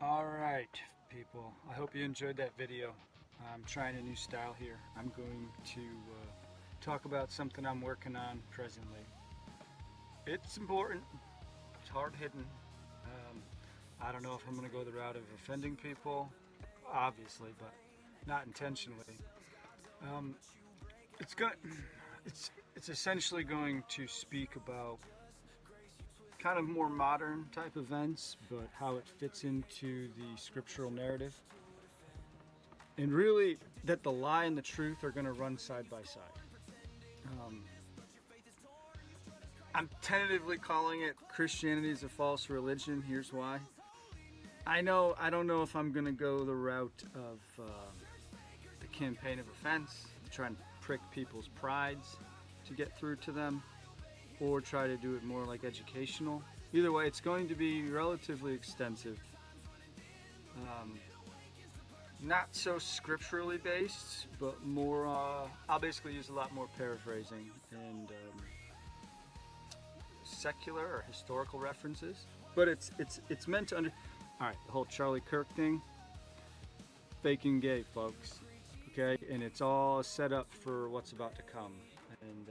Alright, people. I hope you enjoyed that video. I'm trying a new style here. I'm going to talk about something I'm working on presently. It's important, it's hard hidden. I don't know if I'm going to go the route of offending people, obviously, but not intentionally. Um, it's going it's essentially going to speak about kind of more modern type events, but how it fits into the scriptural narrative. And really, that the lie and the truth are going to run side by side. Um, I'm tentatively calling it Christianity is a false religion. Here's why. I don't know if I'm going to go the route of the campaign of offense, to try and prick people's prides to get through to them, or try to do it more like educational. Either way, it's going to be relatively extensive. Um, Not so scripturally based, but more. I'll basically use a lot more paraphrasing and secular or historical references. But it's meant to under. All right, the whole Charlie Kirk thing, faking gay, folks. Okay, and it's all set up for what's about to come. And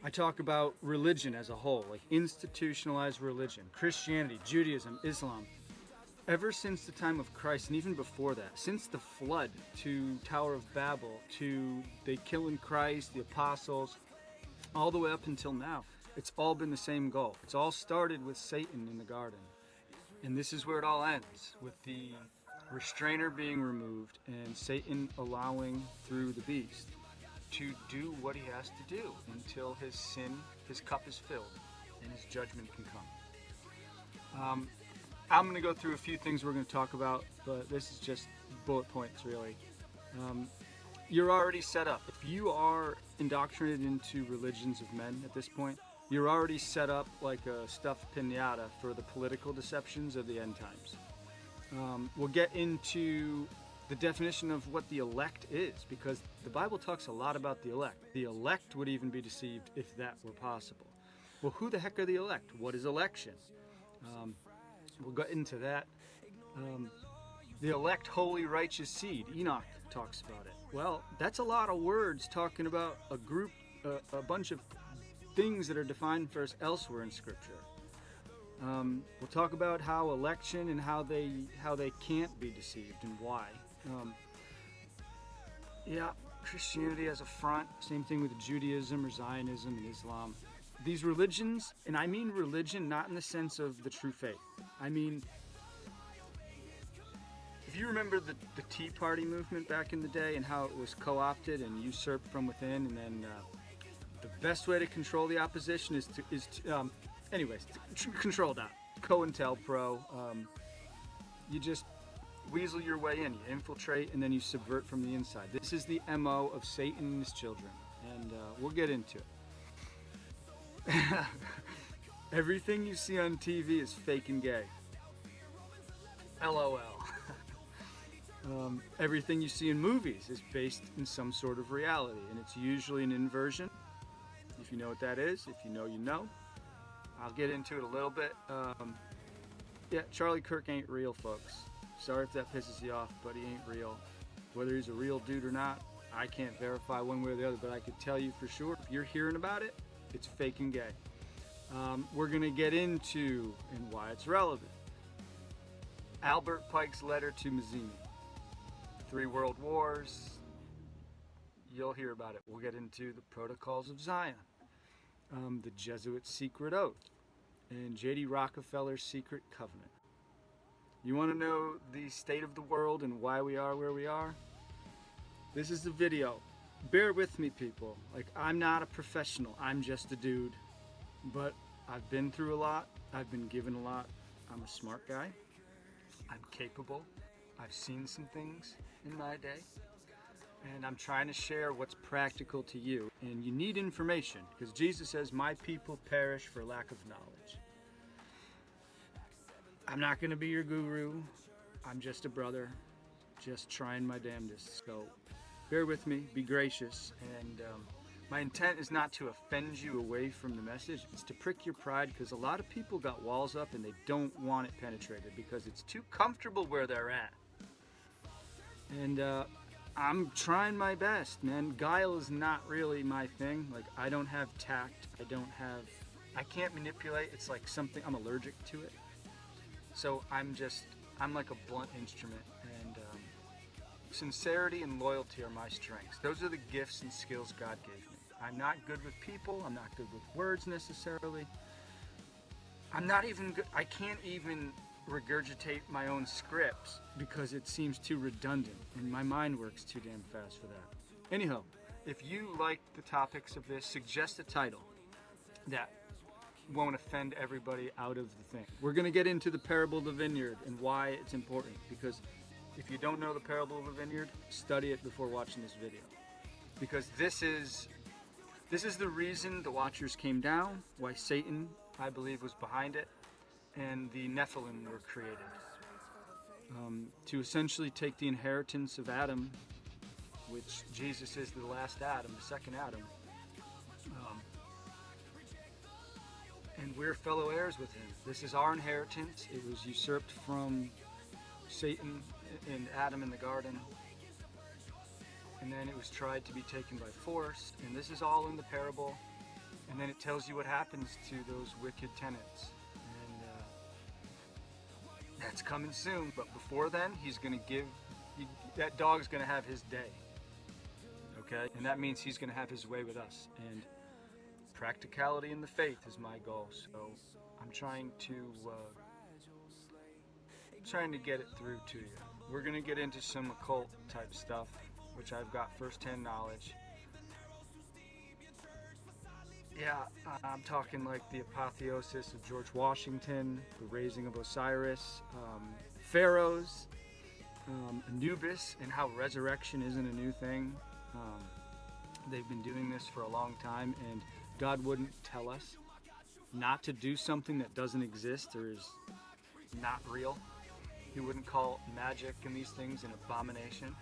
I talk about religion as a whole, like institutionalized religion, Christianity, Judaism, Islam. Ever since the time of Christ, and even before that, since the flood to Tower of Babel, to they killing Christ, the apostles, all the way up until now, it's all been the same goal. It's all started with Satan in the garden. And this is where it all ends, with the restrainer being removed and Satan allowing through the beast to do what he has to do until his sin, his cup is filled, and his judgment can come. I'm going to go through a few things we're going to talk about, but this is just bullet points, really. You're already set up. If you are indoctrinated into religions of men at this point, you're already set up like a stuffed piñata for the political deceptions of the end times. We'll get into the definition of what the elect is, because the Bible talks a lot about the elect. The elect would even be deceived if that were possible. Well, who the heck are the elect? What is election? We'll get into that. The elect, holy, righteous seed. Enoch talks about it. Well, that's a lot of words talking about a group, a bunch of things that are defined for us elsewhere in Scripture. We'll talk about how election and how they can't be deceived and why. Christianity as a front. Same thing with Judaism or Zionism and Islam. These religions, and I mean religion not in the sense of the true faith. I mean, if you remember the Tea Party movement back in the day and how it was co-opted and usurped from within, and then the best way to control the opposition is to control that. COINTELPRO. You just weasel your way in. You infiltrate and then you subvert from the inside. This is the MO of Satan and his children, and we'll get into it. Everything you see on TV is fake and gay. LOL. Everything you see in movies is based in some sort of reality, and it's usually an inversion. If you know what that is, if you know, you know. I'll get into it a little bit. Charlie Kirk ain't real, folks. Sorry if that pisses you off, but he ain't real. Whether he's a real dude or not, I can't verify one way or the other, but I can tell you for sure, if you're hearing about it, it's fake and gay. We're going to get into and why it's relevant. Albert Pike's letter to Mazzini. 3 world wars. You'll hear about it. We'll get into the protocols of Zion. The Jesuit secret oath. And J.D. Rockefeller's secret covenant. You want to know the state of the world and why we are where we are? This is the video. Bear with me, people. Like, I'm not a professional. I'm just a dude. But I've been through a lot. I've been given a lot. I'm a smart guy. I'm capable. I've seen some things in my day. And I'm trying to share what's practical to you. And you need information, because Jesus says, my people perish for lack of knowledge. I'm not going to be your guru. I'm just a brother, just trying my damnedest. So bear with me, be gracious, and My intent is not to offend you away from the message. It's to prick your pride, because a lot of people got walls up and they don't want it penetrated because it's too comfortable where they're at. And I'm trying my best, man. Guile is not really my thing. Like, I don't have tact. I can't manipulate. It's like something, I'm allergic to it. So I'm like a blunt instrument. And sincerity and loyalty are my strengths. Those are the gifts and skills God gave me. I'm not good with people. I'm not good with words necessarily. I'm not even good. I can't even regurgitate my own scripts because it seems too redundant and my mind works too damn fast for that. Anyhow, if you like the topics of this, suggest a title that won't offend everybody out of the thing. We're going to get into the parable of the vineyard and why it's important, because if you don't know the parable of the vineyard, study it before watching this video, because this is the reason the Watchers came down, why Satan, I believe, was behind it, and the Nephilim were created. To essentially take the inheritance of Adam, which Jesus is the last Adam, the second Adam, and we're fellow heirs with him. This is our inheritance. It was usurped from Satan and Adam in the garden, and then it was tried to be taken by force, and this is all in the parable, and then it tells you what happens to those wicked tenants, and that's coming soon. But before then, that dog's going to have his day, okay? And that means he's going to have his way with us, and practicality in the faith is my goal, so I'm trying to get it through to you. We're going to get into some occult type stuff, which I've got first-hand knowledge. Yeah, I'm talking like the apotheosis of George Washington, the raising of Osiris, pharaohs, Anubis, and how resurrection isn't a new thing. They've been doing this for a long time, and God wouldn't tell us not to do something that doesn't exist or is not real. He wouldn't call magic and these things an abomination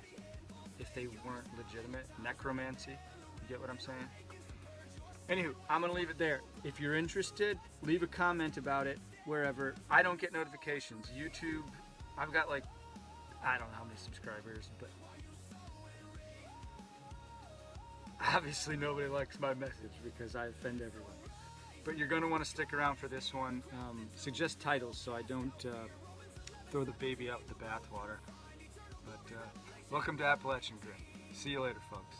if they weren't legitimate. Necromancy, you get what I'm saying? Anywho, I'm going to leave it there. If you're interested, leave a comment about it wherever. I don't get notifications. YouTube, I've got like, I don't know how many subscribers, but obviously nobody likes my message because I offend everyone. But you're going to want to stick around for this one. Suggest titles so I don't throw the baby out with the bathwater. But welcome to Appalachian Grit. See you later, folks.